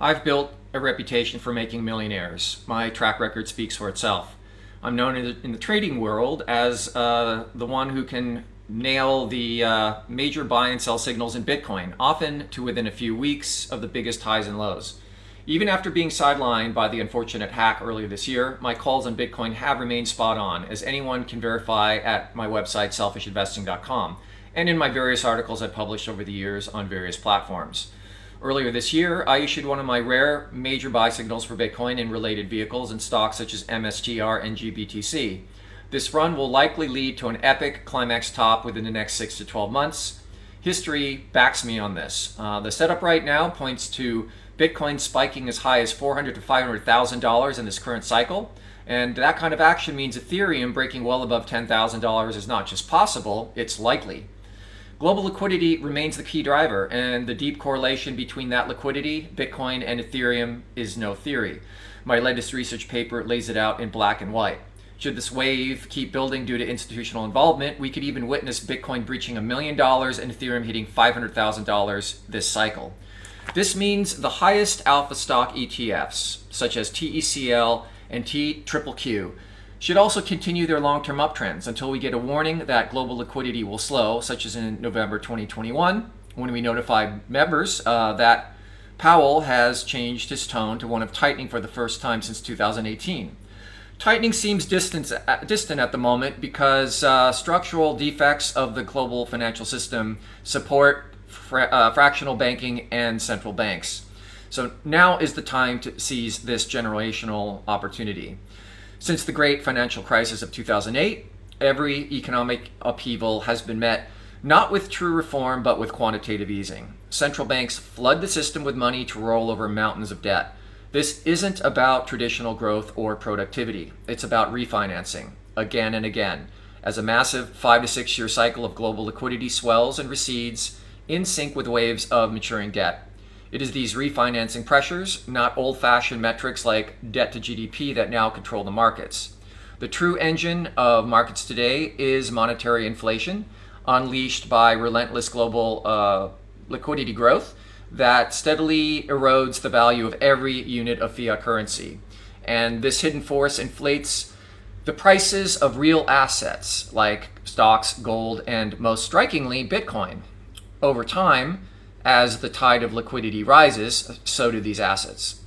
I've built a reputation for making millionaires. My track record speaks for itself. I'm known in the trading world as the one who can nail the major buy and sell signals in Bitcoin, often to within a few weeks of the biggest highs and lows. Even after being sidelined by the unfortunate hack earlier this year, my calls on Bitcoin have remained spot on, as anyone can verify at my website, selfishinvesting.com, and in my various articles I've published over the years on various platforms. Earlier this year, I issued one of my rare major buy signals for Bitcoin in related vehicles and stocks such as MSTR and GBTC. This run will likely lead to an epic climax top within the next 6 to 12 months. History backs me on this. The setup right now points to Bitcoin spiking as high as $400,000 to $500,000 in this current cycle. And that kind of action means Ethereum breaking well above $10,000 is not just possible, it's likely. Global liquidity remains the key driver, and the deep correlation between that liquidity, Bitcoin, and Ethereum is no theory. My latest research paper lays it out in black and white. Should this wave keep building due to institutional involvement, we could even witness Bitcoin breaching $1 million and Ethereum hitting $500,000 this cycle. This means the highest alpha stock ETFs, such as TECL and TQQQ, should also continue their long-term uptrends until we get a warning that global liquidity will slow, such as in November 2021, when we notified members that Powell has changed his tone to one of tightening for the first time since 2018. Tightening seems distant at the moment because structural defects of the global financial system support fractional banking and central banks. So now is the time to seize this generational opportunity. Since the great financial crisis of 2008, every economic upheaval has been met not with true reform, but with quantitative easing. Central banks flood the system with money to roll over mountains of debt. This isn't about traditional growth or productivity. It's about refinancing again and again, as a massive 5 to 6 year cycle of global liquidity swells and recedes in sync with waves of maturing debt. It is these refinancing pressures, not old-fashioned metrics like debt to GDP, that now control the markets. The true engine of markets today is monetary inflation, unleashed by relentless global liquidity growth that steadily erodes the value of every unit of fiat currency. And this hidden force inflates the prices of real assets like stocks, gold, and most strikingly, Bitcoin. Over time, as the tide of liquidity rises, so do these assets.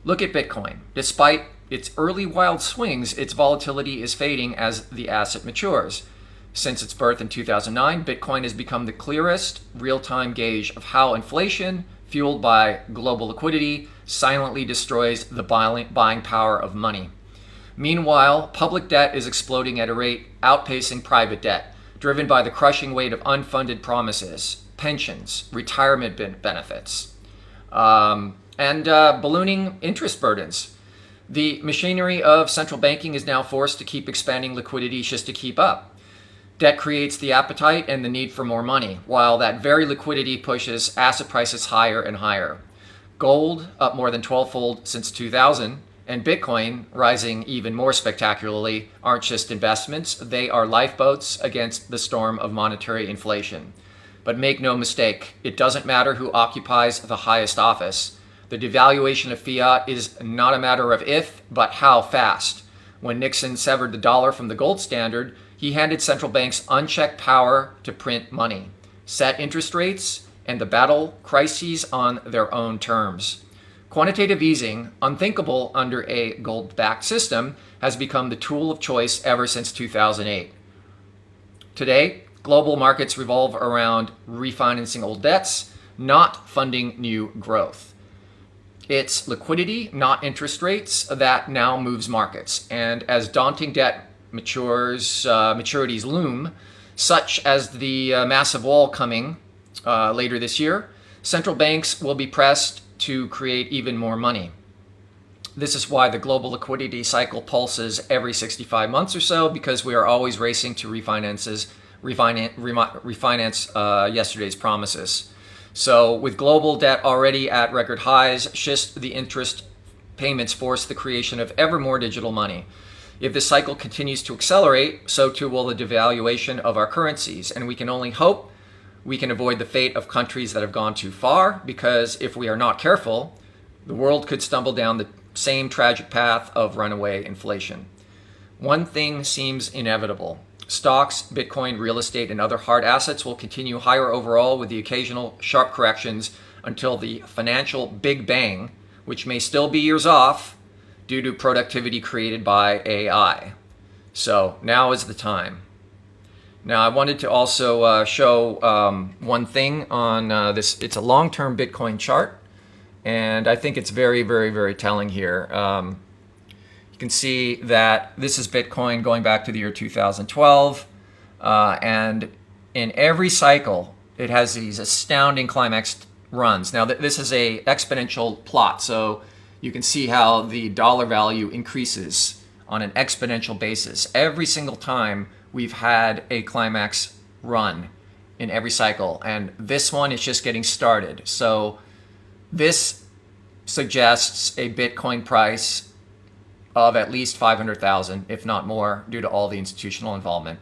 Look at Bitcoin. Despite its early wild swings, its volatility is fading as the asset matures. Since its birth in 2009, Bitcoin has become the clearest real-time gauge of how inflation, fueled by global liquidity, silently destroys the buying power of money. Meanwhile, public debt is exploding at a rate outpacing private debt, driven by the crushing weight of unfunded promises, pensions, retirement benefits, and ballooning interest burdens. The machinery of central banking is now forced to keep expanding liquidity just to keep up. Debt creates the appetite and the need for more money, while that very liquidity pushes asset prices higher and higher. Gold up more than 12-fold since 2000, and Bitcoin rising even more spectacularly aren't just investments, they are lifeboats against the storm of monetary inflation. But make no mistake, it doesn't matter who occupies the highest office. The devaluation of fiat is not a matter of if, but how fast. When Nixon severed the dollar from the gold standard, he handed central banks unchecked power to print money, set interest rates, and the battle crises on their own terms. Quantitative easing, unthinkable under a gold-backed system, has become the tool of choice ever since 2008. Today, global markets revolve around refinancing old debts, not funding new growth. It's liquidity, not interest rates, that now moves markets. And as daunting debt maturities loom, such as the massive wall coming later this year, central banks will be pressed to create even more money. This is why the global liquidity cycle pulses every 65 months or so, because we are always racing to refinance yesterday's promises. So with global debt already at record highs, just the interest payments force the creation of ever more digital money. If this cycle continues to accelerate, so too will the devaluation of our currencies, and we can only hope we can avoid the fate of countries that have gone too far, because if we are not careful, the world could stumble down the same tragic path of runaway inflation. One thing seems inevitable. Stocks, Bitcoin, real estate, and other hard assets will continue higher overall with the occasional sharp corrections until the financial Big Bang, which may still be years off due to productivity created by AI. So now is the time. Now I wanted to also show one thing on this. It's a long-term Bitcoin chart, and I think it's very, very, very telling here. You can see that this is Bitcoin going back to the year 2012, and in every cycle it has these astounding climax runs. Now this is a exponential plot, so you can see how the dollar value increases on an exponential basis every single time we've had a climax run in every cycle, and this one is just getting started. So this suggests a Bitcoin price of at least 500,000, if not more, due to all the institutional involvement.